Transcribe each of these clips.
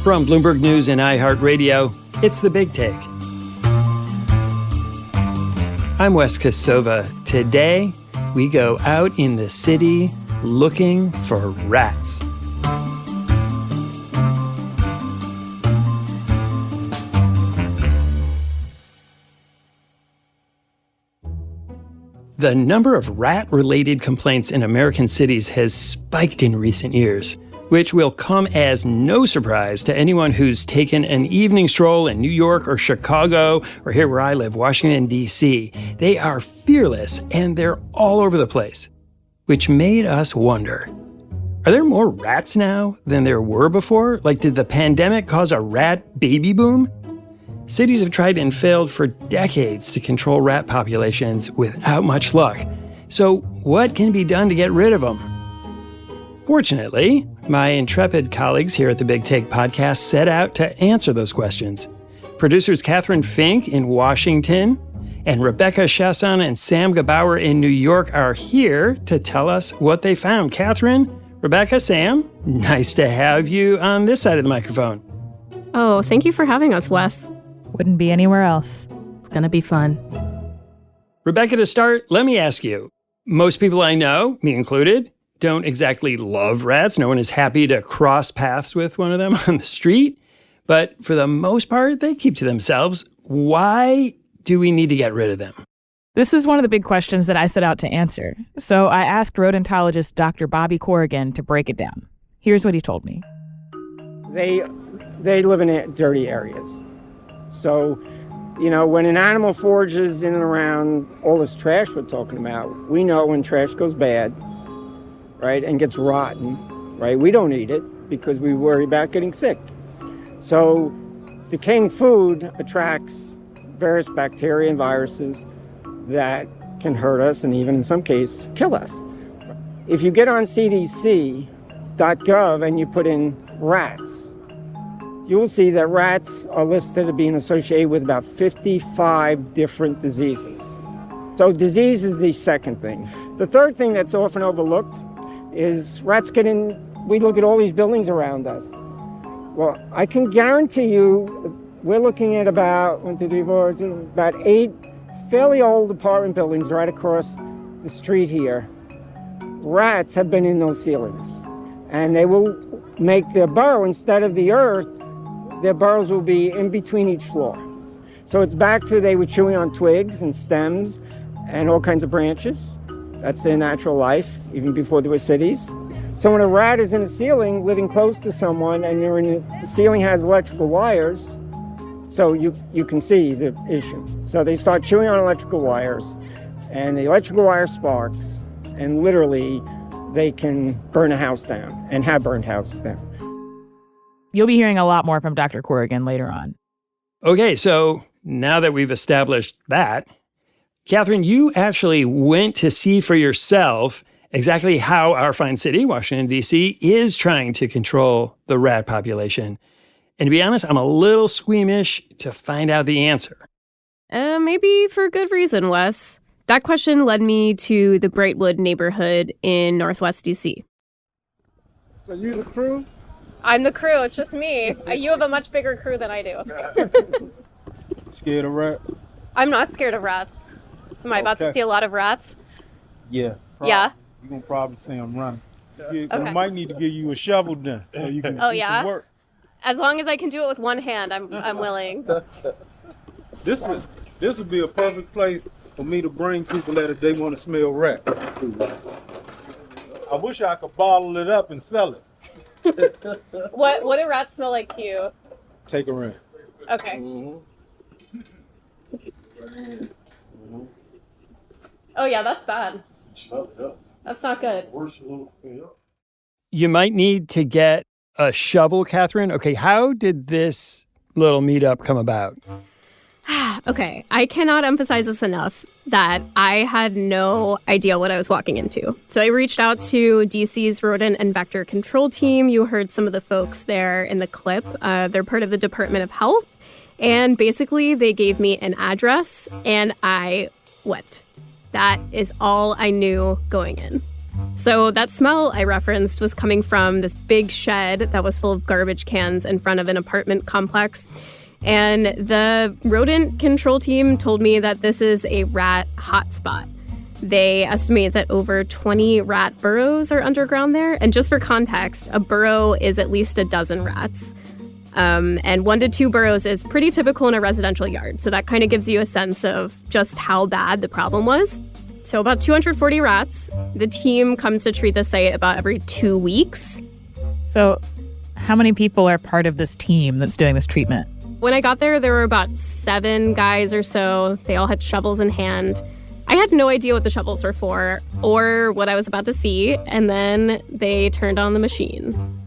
From Bloomberg News and iHeartRadio, it's The Big Take. I'm Wes Kosova. Today, we go out in the city looking for rats. The number of rat-related complaints in American cities has spiked in recent years, which will come as no surprise to anyone who's taken an evening stroll in New York or Chicago, or here where I live, Washington, D.C. They are fearless, and they're all over the place, which made us wonder, are there more rats now than there were before? Like, did the pandemic cause a rat baby boom? Cities have tried and failed for decades to control rat populations without much luck. So what can be done to get rid of them? Fortunately, my intrepid colleagues here at the Big Take podcast set out to answer those questions. Producers Kathryn Fink in Washington and Chaisson and Sam Gebauer in New York are here to tell us what they found. Kathryn, Rebecca, Sam, nice to have you on this side of the microphone. Oh, thank you for having us, Wes. Wouldn't be anywhere else. It's going to be fun. Rebecca, to start, let me ask you. Most people I know, me included, don't exactly love rats. No one is happy to cross paths with one of them on the street. But for the most part, they keep to themselves. Why do we need to get rid of them? This is one of the big questions that I set out to answer. So I asked rodentologist Dr. Bobby Corrigan to break it down. Here's what he told me. They live in dirty areas. So, when an animal forages in and around all this trash we're talking about, we know when trash goes bad, right, and gets rotten, right, we don't eat it because we worry about getting sick. So decaying food attracts various bacteria and viruses that can hurt us and even in some cases kill us. If you get on cdc.gov and you put in rats, you will see that rats are listed as being associated with about 55 different diseases. So disease is the second thing. The third thing that's often overlooked is rats get in, we look at all these buildings around us. Well, I can guarantee you we're looking at about 8 fairly old apartment buildings right across the street here. Rats have been in those ceilings, and they will make their burrow instead of the earth. Their burrows will be in between each floor. So it's back to they were chewing on twigs and stems and all kinds of branches. That's their natural life, even before there were cities. So when a rat is in a ceiling living close to someone and the ceiling has electrical wires, so you can see the issue. So they start chewing on electrical wires, and the electrical wire sparks, and literally they can burn a house down and have burned houses down. You'll be hearing a lot more from Dr. Corrigan later on. Okay, so now that we've established that, Kathryn, you actually went to see for yourself exactly how our fine city, Washington, D.C., is trying to control the rat population. And to be honest, I'm a little squeamish to find out the answer. Maybe for good reason, Wes. That question led me to the Brightwood neighborhood in Northwest D.C. So you the crew? I'm the crew. It's just me. You have a much bigger crew than I do. Scared of rats? I'm not scared of rats. Am I about to see a lot of rats? Yeah. Yeah? You're going to probably see them running. Okay. I might need to give you a shovel then so you can do some work. As long as I can do it with one hand, I'm willing. This would be a perfect place for me to bring people that if they want to smell rat. I wish I could bottle it up and sell it. What do rats smell like to you? Take a rat. Okay. Oh yeah, that's bad. That's not good. You might need to get a shovel, Kathryn. Okay, how did this little meetup come about? Okay, I cannot emphasize this enough that I had no idea what I was walking into. So I reached out to DC's rodent and vector control team. You heard some of the folks there in the clip. They're part of the Department of Health. And basically, they gave me an address, and I went. That is all I knew going in. So that smell I referenced was coming from this big shed that was full of garbage cans in front of an apartment complex. And the rodent control team told me that this is a rat hotspot. They estimate that over 20 rat burrows are underground there. And just for context, a burrow is at least a dozen rats. And 1 to 2 burrows is pretty typical in a residential yard. So that kind of gives you a sense of just how bad the problem was. So about 240 rats. The team comes to treat the site about every 2 weeks. So how many people are part of this team that's doing this treatment? When I got there were about 7 guys or so. They all had shovels in hand. I had no idea what the shovels were for or what I was about to see. And then they turned on the machine.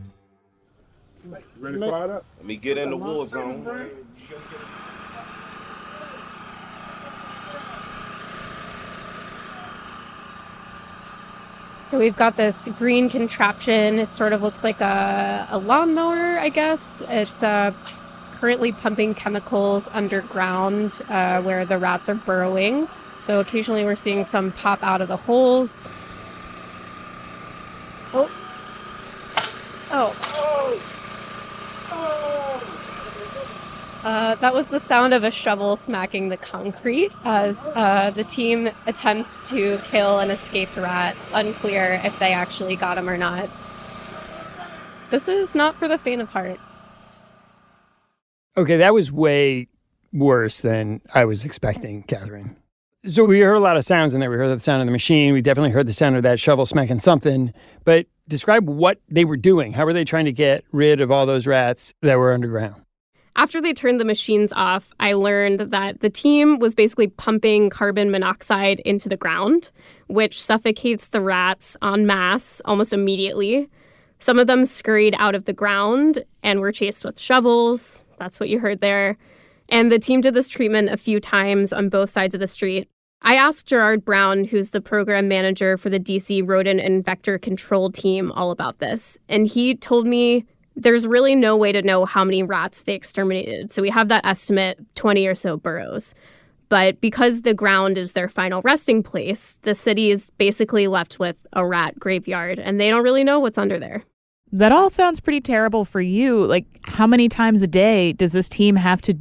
Ready to fire it up? Let me get in the war zone. So we've got this green contraption. It sort of looks like a lawnmower, I guess. It's currently pumping chemicals underground where the rats are burrowing. So occasionally we're seeing some pop out of the holes. Oh. That was the sound of a shovel smacking the concrete as the team attempts to kill an escaped rat. Unclear if they actually got him or not. This is not for the faint of heart. Okay, that was way worse than I was expecting, Kathryn. So we heard a lot of sounds in there. We heard the sound of the machine. We definitely heard the sound of that shovel smacking something. But describe what they were doing. How were they trying to get rid of all those rats that were underground? After they turned the machines off, I learned that the team was basically pumping carbon monoxide into the ground, which suffocates the rats en masse almost immediately. Some of them scurried out of the ground and were chased with shovels. That's what you heard there. And the team did this treatment a few times on both sides of the street. I asked Gerard Brown, who's the program manager for the DC Rodent and Vector Control Team, all about this. And he told me there's really no way to know how many rats they exterminated. So we have that estimate, 20 or so burrows. But because the ground is their final resting place, the city is basically left with a rat graveyard, and they don't really know what's under there. That all sounds pretty terrible for you. Like, how many times a day does this team have to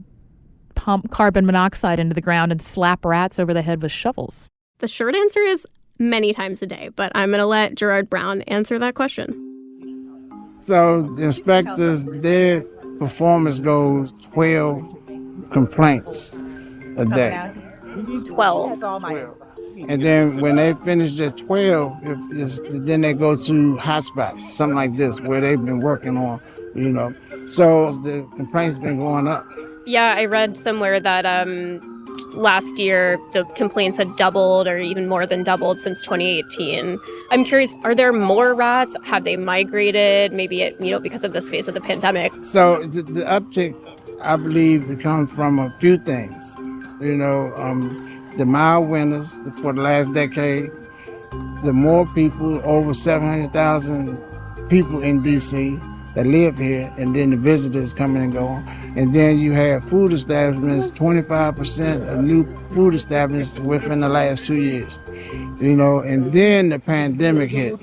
pump carbon monoxide into the ground and slap rats over the head with shovels? The short answer is many times a day, but I'm going to let Gerard Brown answer that question. So the inspectors, their performance goes 12 complaints a day. 12. And then when they finish their 12, then they go to hotspots, something like this, where they've been working on, So the complaints been going up. Yeah, I read somewhere that last year the complaints had doubled or even more than doubled since 2018. I'm curious, are there more rats? Have they migrated? Maybe because of this phase of the pandemic. So the uptick, I believe, comes from a few things. The mild winters for the last decade, the more people, over 700,000 people in D.C. that live here, and then the visitors coming and going. And then you have food establishments, 25% of new food establishments within the last 2 years. And then the pandemic hit,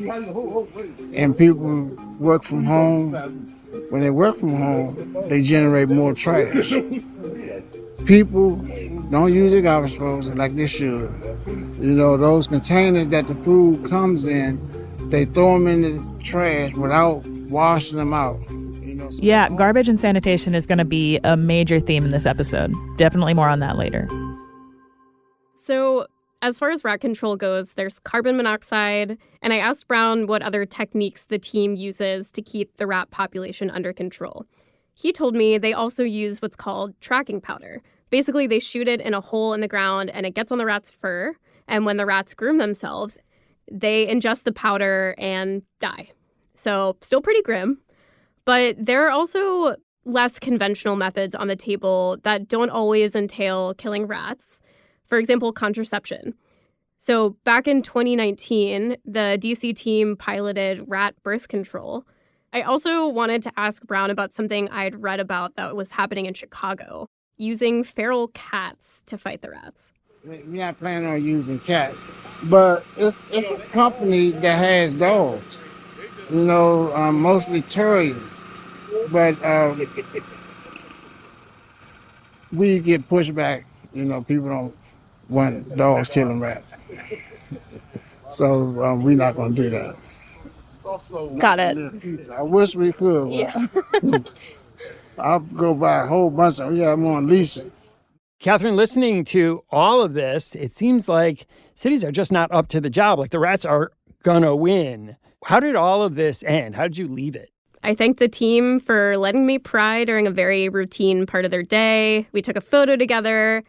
and people work from home. When they work from home, they generate more trash. People don't use their garbage disposal like they should. Those containers that the food comes in, they throw them in the trash without washing them out. Yeah, garbage and sanitation is going to be a major theme in this episode. Definitely more on that later. So as far as rat control goes, there's carbon monoxide, and I asked Brown what other techniques the team uses to keep the rat population under control. He told me they also use what's called tracking powder. Basically, they shoot it in a hole in the ground, and it gets on the rat's fur, and when the rats groom themselves, they ingest the powder and die. So still pretty grim. But there are also less conventional methods on the table that don't always entail killing rats. For example, contraception. So back in 2019, the DC team piloted rat birth control. I also wanted to ask Brown about something I'd read about that was happening in Chicago, using feral cats to fight the rats. We're not planning on using cats. But it's a company that has dogs, mostly terriers. But we get pushback, people don't want dogs killing rats. So we're not going to do that. Got it. I wish we could. Yeah. I'll go buy a whole bunch of them. Yeah, I'm on leashes. Kathryn, listening to all of this, it seems like cities are just not up to the job. Like the rats are gonna win. How did all of this end? How did you leave it? I thank the team for letting me pry during a very routine part of their day. We took a photo together.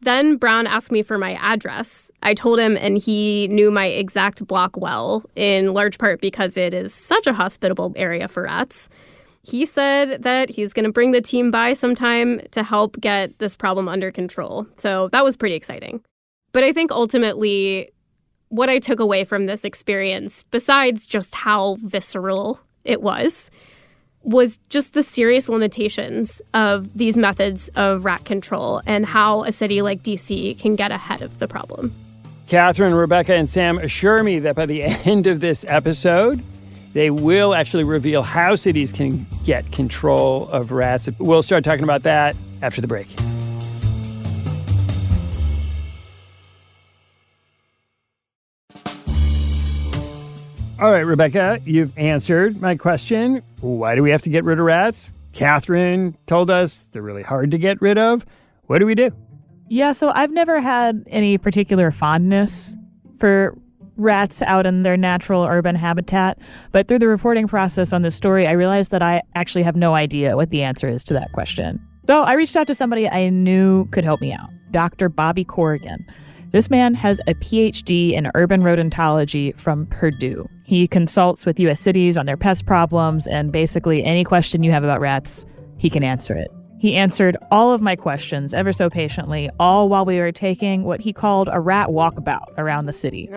Then Brown asked me for my address. I told him, and he knew my exact block well, in large part because it is such a hospitable area for rats. He said that he's going to bring the team by sometime to help get this problem under control. So that was pretty exciting. But I think ultimately what I took away from this experience, besides just how visceral it was just the serious limitations of these methods of rat control and how a city like DC can get ahead of the problem. Kathryn, Rebecca, and Sam assure me that by the end of this episode, they will actually reveal how cities can get control of rats. We'll start talking about that after the break. All right, Rebecca, you've answered my question. Why do we have to get rid of rats? Kathryn told us they're really hard to get rid of. What do we do? Yeah, so I've never had any particular fondness for rats out in their natural urban habitat. But through the reporting process on this story, I realized that I actually have no idea what the answer is to that question. So I reached out to somebody I knew could help me out, Dr. Bobby Corrigan. This man has a PhD in urban rodentology from Purdue. He consults with U.S. cities on their pest problems, and basically any question you have about rats, he can answer it. He answered all of my questions ever so patiently, all while we were taking what he called a rat walkabout around the city.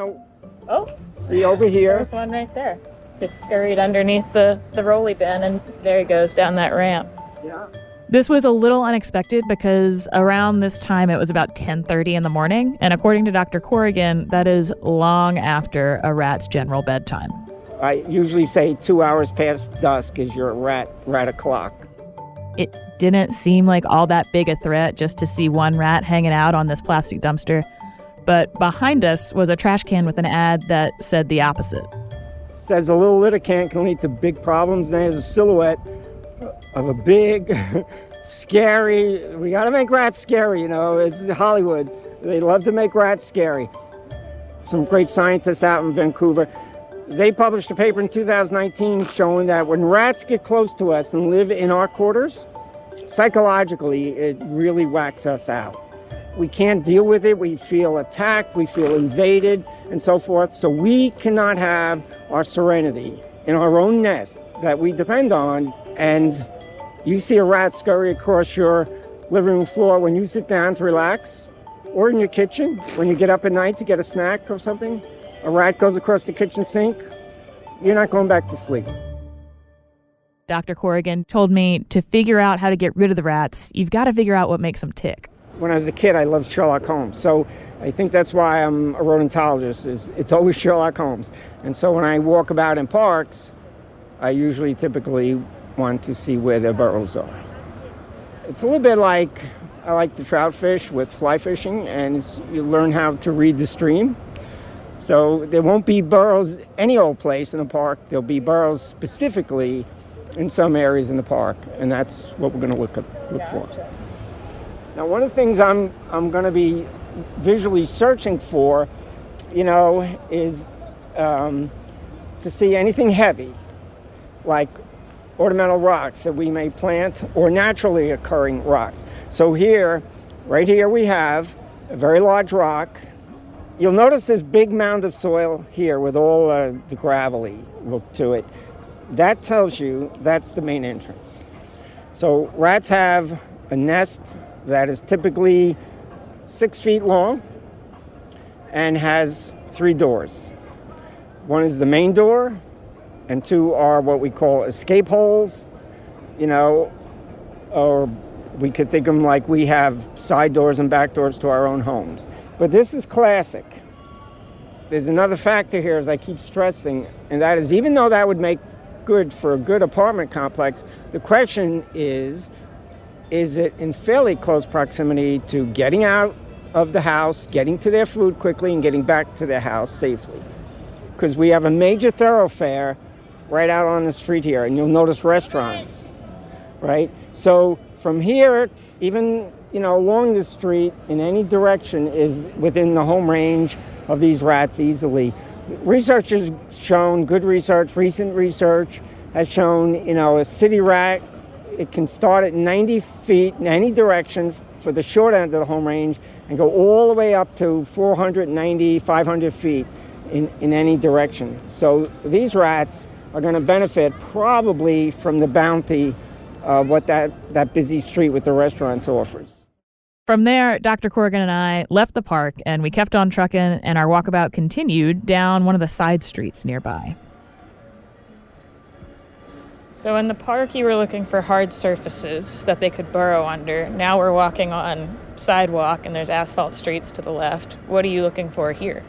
Oh, see over here. There's one right there. Just scurried underneath the rolly bin, and there he goes down that ramp. Yeah. This was a little unexpected because around this time it was about 10:30 in the morning, and according to Dr. Corrigan, that is long after a rat's general bedtime. I usually say 2 hours past dusk is your rat o'clock. It didn't seem like all that big a threat just to see one rat hanging out on this plastic dumpster. But behind us was a trash can with an ad that said the opposite. Says a little litter can lead to big problems. And there's a silhouette of a big, scary, we got to make rats scary, It's Hollywood. They love to make rats scary. Some great scientists out in Vancouver, they published a paper in 2019 showing that when rats get close to us and live in our quarters, psychologically, it really whacks us out. We can't deal with it. We feel attacked. We feel invaded and so forth. So we cannot have our serenity in our own nest that we depend on. And you see a rat scurry across your living room floor when you sit down to relax, or in your kitchen when you get up at night to get a snack or something. A rat goes across the kitchen sink. You're not going back to sleep. Dr. Corrigan told me to figure out how to get rid of the rats, you've got to figure out what makes them tick. When I was a kid, I loved Sherlock Holmes. So I think that's why I'm a rodentologist, it's always Sherlock Holmes. And so when I walk about in parks, I usually typically want to see where their burrows are. It's a little bit like I like to trout fish with fly fishing, and you learn how to read the stream. So there won't be burrows any old place in a park. There'll be burrows specifically in some areas in the park, and that's what we're going to look for. Now, one of the things I'm going to be visually searching for, is to see anything heavy, like ornamental rocks that we may plant or naturally occurring rocks. So right here we have a very large rock. You'll notice this big mound of soil here with all the gravelly look to it. That tells you that's the main entrance. So rats have a nest that is typically 6 feet long and has 3 doors. One is the main door, and 2 are what we call escape holes, or We could think of them like we have side doors and back doors to our own homes. But this is classic. There's another factor here, as I keep stressing, and that is, even though that would make good for a good apartment complex, the question is it in fairly close proximity to getting out of the house, getting to their food quickly, and getting back to their house safely? Because we have a major thoroughfare right out on the street here, and you'll notice restaurants, right? So from here, even, along the street in any direction is within the home range of these rats easily. Research has shown, good research, recent research has shown, a city rat, it can start at 90 feet in any direction for the short end of the home range and go all the way up to 490, 500 feet in any direction. So these rats are going to benefit probably from the bounty of what that busy street with the restaurants offers. From there, Dr. Corrigan and I left the park, and we kept on trucking, and our walkabout continued down one of the side streets nearby. So in the park, you were looking for hard surfaces that they could burrow under. Now we're walking on sidewalk, and there's asphalt streets to the left. What are you looking for here?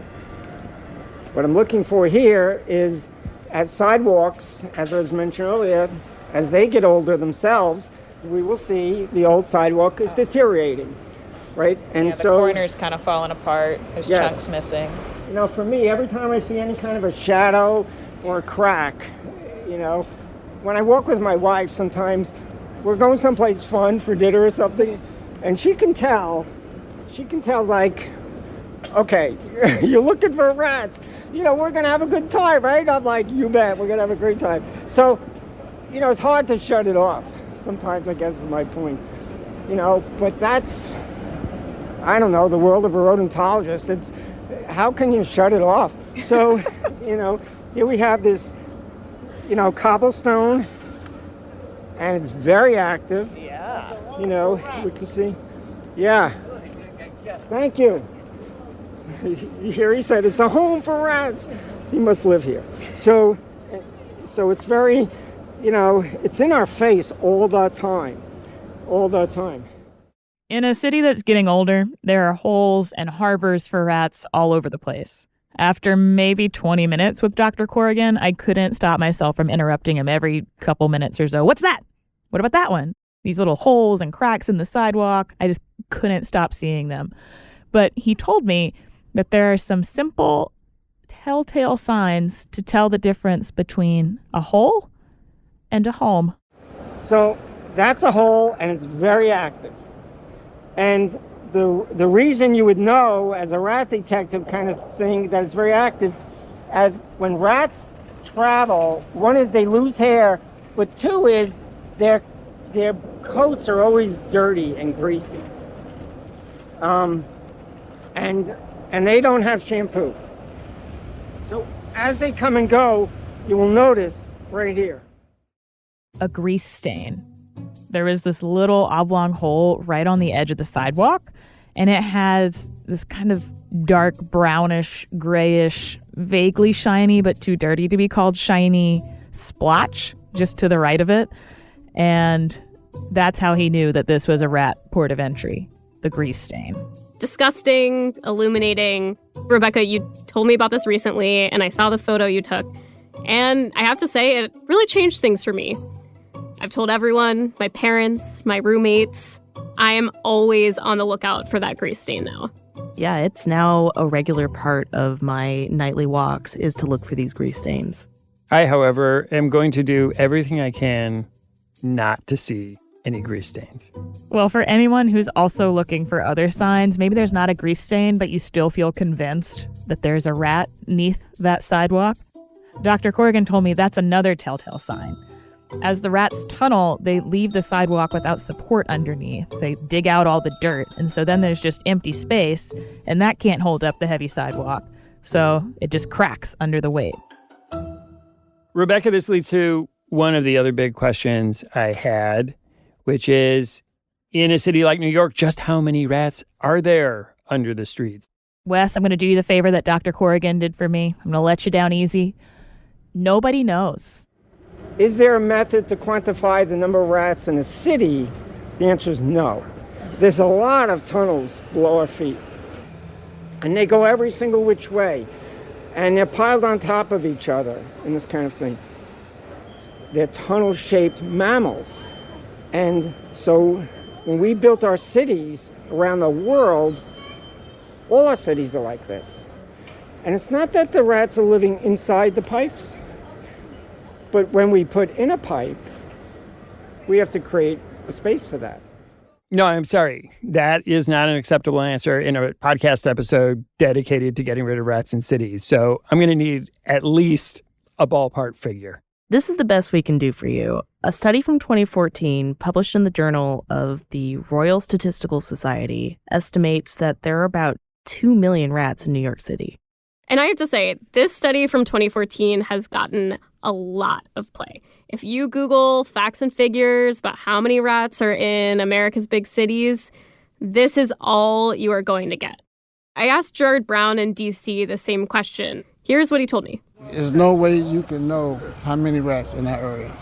What I'm looking for here is, as sidewalks, as I was mentioned earlier, as they get older themselves, we will see the old sidewalk is deteriorating, right? And the corner's kind of falling apart. There's chunks missing. For me, every time I see any kind of a shadow or a crack, when I walk with my wife, sometimes we're going someplace fun for dinner or something, and she can tell like, okay, you're looking for rats. We're going to have a good time, right? I'm like, you bet, we're going to have a great time. So, it's hard to shut it off. Sometimes, I guess, is my point. But that's, I don't know, the world of a rodentologist. It's, how can you shut it off? So, here we have this, cobblestone, and it's very active. Yeah. We can see. Yeah. Thank you. You hear he said, it's a home for rats. He must live here. So it's very, it's in our face all the time. All the time. In a city that's getting older, there are holes and harbors for rats all over the place. After maybe 20 minutes with Dr. Corrigan, I couldn't stop myself from interrupting him every couple minutes or so. What's that? What about that one? These little holes and cracks in the sidewalk. I just couldn't stop seeing them. But he told me that there are some simple telltale signs to tell the difference between a hole and a home. So that's a hole, and it's very active. And the reason you would know as a rat detective kind of thing that it's very active, as when rats travel, one is they lose hair, but two is their coats are always dirty and greasy. And they don't have shampoo. So as they come and go, you will notice right here. A grease stain. There was this little oblong hole right on the edge of the sidewalk, and it has this kind of dark brownish, grayish, vaguely shiny but too dirty to be called shiny splotch just to the right of it. And that's how he knew that this was a rat port of entry, the grease stain. Disgusting, illuminating. Rebecca, you told me about this recently, and I saw the photo you took. And I have to say, it really changed things for me. I've told everyone, my parents, my roommates, I am always on the lookout for that grease stain now. Yeah, it's now a regular part of my nightly walks is to look for these grease stains. I, however, am going to do everything I can not to see any grease stains. Well, for anyone who's also looking for other signs, maybe there's not a grease stain, but you still feel convinced that there's a rat neath that sidewalk, Dr. Corrigan told me that's another telltale sign. As the rats tunnel, they leave the sidewalk without support underneath. They dig out all the dirt, and so then there's just empty space, and that can't hold up the heavy sidewalk. So it just cracks under the weight. Rebecca, this leads to one of the other big questions I had, which is, in a city like New York, just how many rats are there under the streets? Wes, I'm going to do you the favor that Dr. Corrigan did for me. I'm going to let you down easy. Nobody knows. Is there a method to quantify the number of rats in a city The answer is no. There's a lot of tunnels below our feet, and they go every single which way, and they're piled on top of each other and this kind of thing. They're tunnel-shaped mammals. And so when we built our cities around the world, all our cities are like this. And it's not that the rats are living inside the pipes, but when we put in a pipe, we have to create a space for that. No, I'm sorry. That is not an acceptable answer in a podcast episode dedicated to getting rid of rats in cities. So I'm going to need at least a ballpark figure. This is the best we can do for you. A study from 2014 published in the Journal of the Royal Statistical Society estimates that there are about 2 million rats in New York City. And I have to say, this study from 2014 has gotten a lot of play. If you Google facts and figures about how many rats are in America's big cities, this is all you are going to get. I asked Jared Brown in D.C. the same question. Here's what he told me. There's no way you can know how many rats in that area,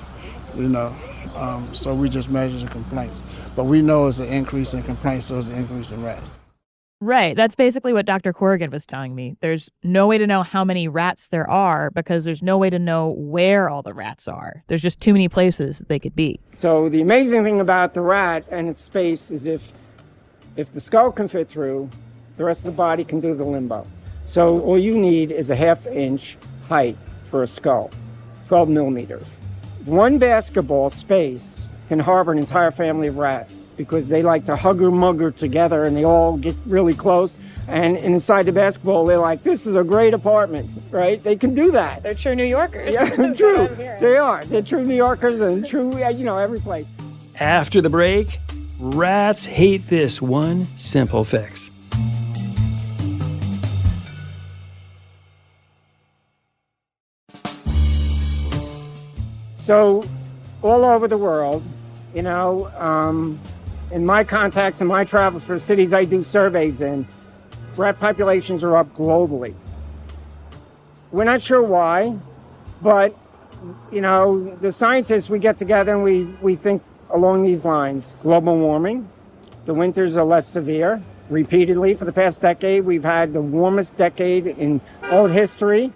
so we just measure the complaints. But we know it's an increase in complaints, so it's an increase in rats. Right. That's basically what Dr. Corrigan was telling me. There's no way to know how many rats there are because there's no way to know where all the rats are. There's just too many places that they could be. So the amazing thing about the rat and its space is if the skull can fit through, the rest of the body can do the limbo. So all you need is a 1/2 inch height for a skull, 12 millimeters. One basketball space can harbor an entire family of rats because they like to hugger-mugger together and they all get really close. And inside the basketball, they're like, this is a great apartment, right? They can do that. They're true New Yorkers. Yeah, true. They are. They're true New Yorkers and true, every place. After the break, rats hate this one simple fix. So all over the world, in my contacts and my travels for cities I do surveys in, rat populations are up globally. We're not sure why, but, the scientists, we get together and we think along these lines. Global warming, the winters are less severe. Repeatedly, for the past decade, we've had the warmest decade in old history.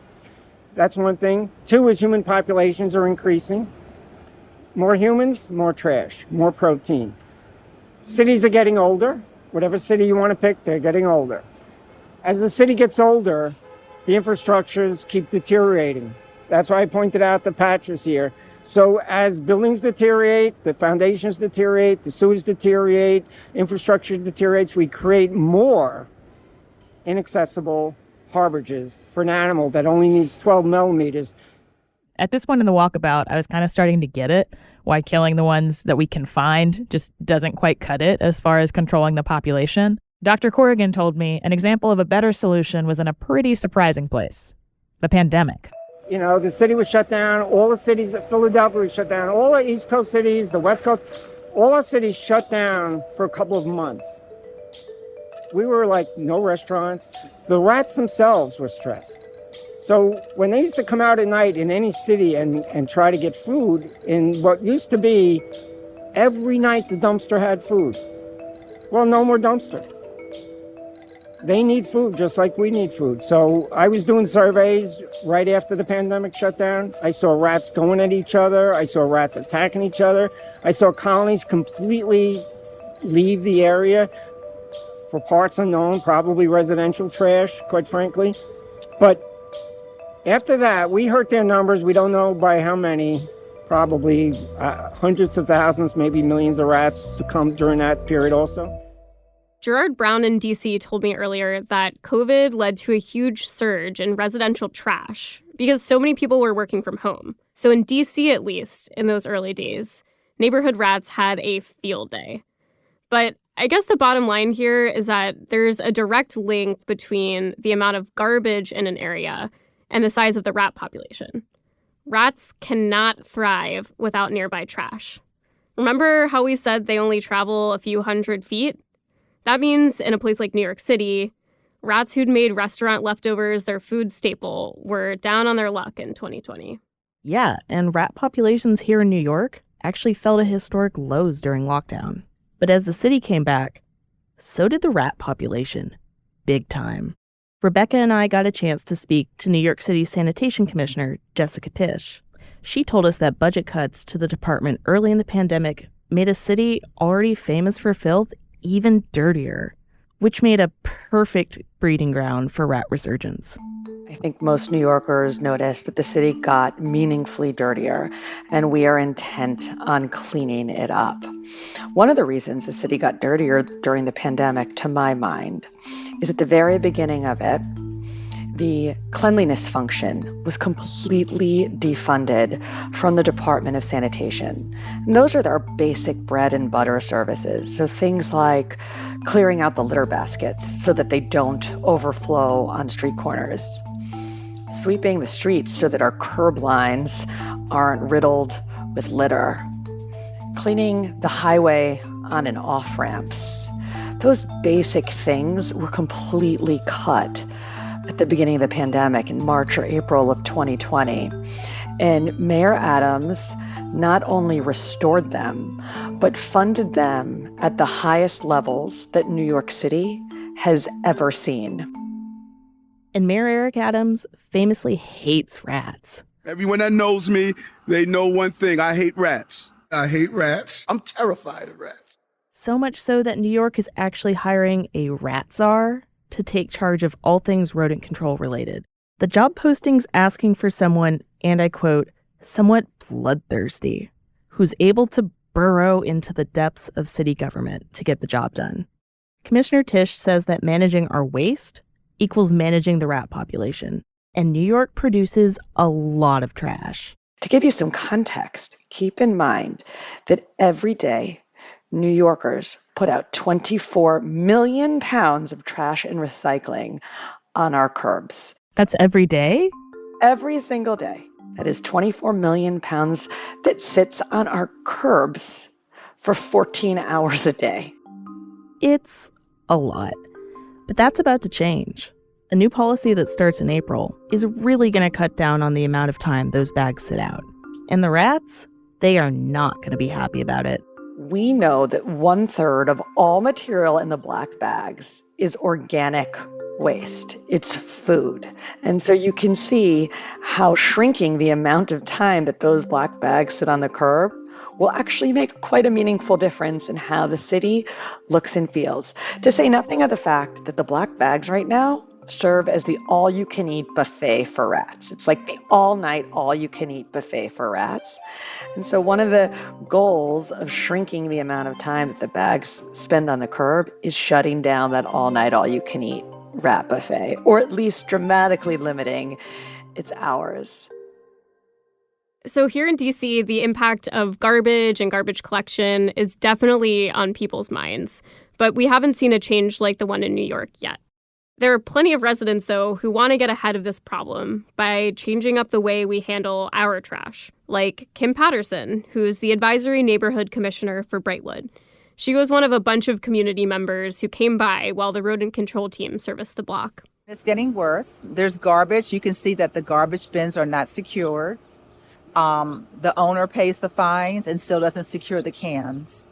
That's one thing. 2 is human populations are increasing. More humans, more trash, more protein. Cities are getting older. Whatever city you want to pick, they're getting older. As the city gets older, the infrastructures keep deteriorating. That's why I pointed out the patches here. So as buildings deteriorate, the foundations deteriorate, the sewers deteriorate, infrastructure deteriorates, we create more inaccessible harborages for an animal that only needs 12 millimeters. At this point in the walkabout, I was kind of starting to get it, why killing the ones that we can find just doesn't quite cut it as far as controlling the population. Dr. Corrigan told me an example of a better solution was in a pretty surprising place, the pandemic. The city was shut down, all the cities, Philadelphia was shut down, all the East Coast cities, the West Coast, all our cities shut down for a couple of months. We were like, no restaurants. The rats themselves were stressed. So when they used to come out at night in any city and try to get food, in what used to be every night the dumpster had food. Well, no more dumpster. They need food just like we need food. So I was doing surveys right after the pandemic shut down. I saw rats going at each other. I saw rats attacking each other. I saw colonies completely leave the area for parts unknown, probably residential trash, quite frankly. But after that, we heard their numbers. We don't know by how many, probably hundreds of thousands, maybe millions of rats succumbed during that period also. Gerard Brown in D.C. told me earlier that COVID led to a huge surge in residential trash because so many people were working from home. So in D.C., at least, in those early days, neighborhood rats had a field day. But I guess the bottom line here is that there's a direct link between the amount of garbage in an area and the size of the rat population. Rats cannot thrive without nearby trash. Remember how we said they only travel a few hundred feet? That means in a place like New York City, rats who'd made restaurant leftovers their food staple were down on their luck in 2020. Yeah, and rat populations here in New York actually fell to historic lows during lockdown. But as the city came back, so did the rat population. Big time. Rebecca and I got a chance to speak to New York City's Sanitation Commissioner, Jessica Tisch. She told us that budget cuts to the department early in the pandemic made a city already famous for filth even dirtier, which made a perfect breeding ground for rat resurgence. I think most New Yorkers noticed that the city got meaningfully dirtier, and we are intent on cleaning it up. One of the reasons the city got dirtier during the pandemic, to my mind, is at the very beginning of it, the cleanliness function was completely defunded from the Department of Sanitation. And those are our basic bread and butter services. So things like clearing out the litter baskets so that they don't overflow on street corners, sweeping the streets so that our curb lines aren't riddled with litter, cleaning the highway on and off ramps. Those basic things were completely cut at the beginning of the pandemic in March or April of 2020. And Mayor Adams not only restored them, but funded them at the highest levels that New York City has ever seen. And Mayor Eric Adams famously hates rats. Everyone that knows me, they know one thing. I hate rats. I hate rats. I'm terrified of rats. So much so that New York is actually hiring a rat czar to take charge of all things rodent control related. The job posting's asking for someone, and I quote, somewhat bloodthirsty, who's able to burrow into the depths of city government to get the job done. Commissioner Tisch says that managing our waste equals managing the rat population, and New York produces a lot of trash. To give you some context, keep in mind that every day New Yorkers put out 24 million pounds of trash and recycling on our curbs. That's every day? Every single day. That is 24 million pounds that sits on our curbs for 14 hours a day. It's a lot. But that's about to change. A new policy that starts in April is really going to cut down on the amount of time those bags sit out. And the rats, they are not going to be happy about it. We know that 1/3 of all material in the black bags is organic waste. It's food. And so you can see how shrinking the amount of time that those black bags sit on the curb will actually make quite a meaningful difference in how the city looks and feels. To say nothing of the fact that the black bags right now serve as the all-you-can-eat buffet for rats. It's like the all-night, all-you-can-eat buffet for rats. And so one of the goals of shrinking the amount of time that the bags spend on the curb is shutting down that all-night, all-you-can-eat rat buffet, or at least dramatically limiting its hours. So here in DC, the impact of garbage and garbage collection is definitely on people's minds, but we haven't seen a change like the one in New York yet. There are plenty of residents, though, who want to get ahead of this problem by changing up the way we handle our trash, like Kim Patterson, who is the advisory neighborhood commissioner for Brightwood. She was one of a bunch of community members who came by while the rodent control team serviced the block. It's getting worse. There's garbage. You can see that the garbage bins are not secured. The owner pays the fines and still doesn't secure the cans.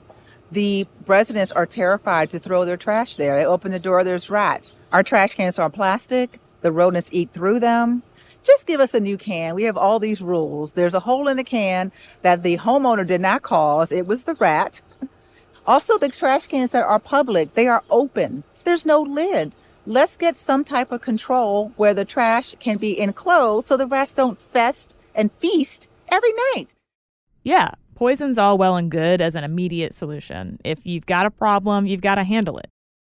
The residents are terrified to throw their trash there. They open the door, there's rats. Our trash cans are plastic. The rodents eat through them. Just give us a new can. We have all these rules. There's a hole in the can that the homeowner did not cause. It was the rat. Also, the trash cans that are public, they are open. There's no lid. Let's get some type of control where the trash can be enclosed so the rats don't fest and feast every night. Yeah, poison's all well and good as an immediate solution. If you've got a problem, you've got to handle it.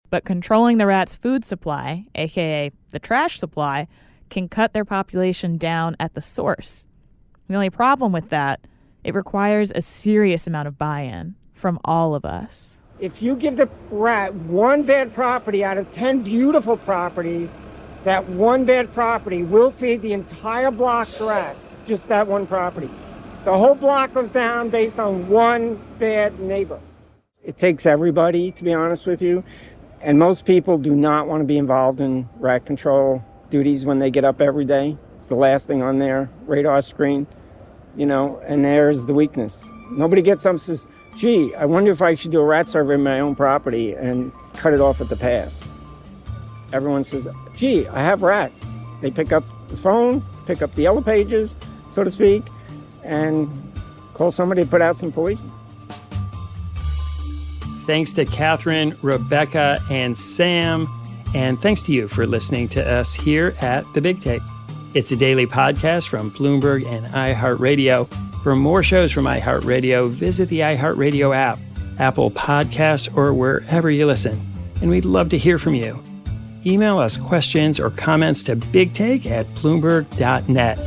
But controlling the rats' food supply, aka the trash supply, can cut their population down at the source. The only problem with that, it requires a serious amount of buy-in from all of us. If you give the rat one bad property out of 10 beautiful properties, that one bad property will feed the entire block's rats, just that one property. The whole block goes down based on one bad neighbor. It takes everybody, to be honest with you, and most people do not want to be involved in rat control duties when they get up every day. It's the last thing on their radar screen, and there's the weakness. Nobody gets up and says, gee, I wonder if I should do a rat survey in my own property and cut it off at the pass. Everyone says, gee, I have rats. They pick up the phone, pick up the yellow pages, so to speak, and call somebody to put out some poison. Thanks to Kathryn, Rebecca, and Sam. And thanks to you for listening to us here at The Big Take. It's a daily podcast from Bloomberg and iHeartRadio. For more shows from iHeartRadio, visit the iHeartRadio app, Apple Podcasts, or wherever you listen. And we'd love to hear from you. Email us questions or comments to bigtake@bloomberg.net.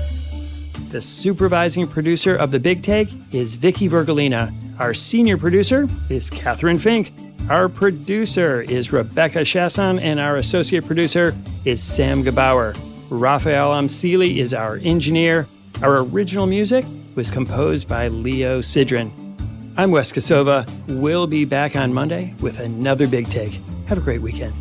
The supervising producer of The Big Take is Vicky Vergolina. Our senior producer is Kathryn Fink. Our producer is Rebecca Chaisson, and our associate producer is Sam Gebauer. Raphael Amsili is our engineer. Our original music was composed by Leo Sidran. I'm Wes Kosova. We'll be back on Monday with another Big Take. Have a great weekend.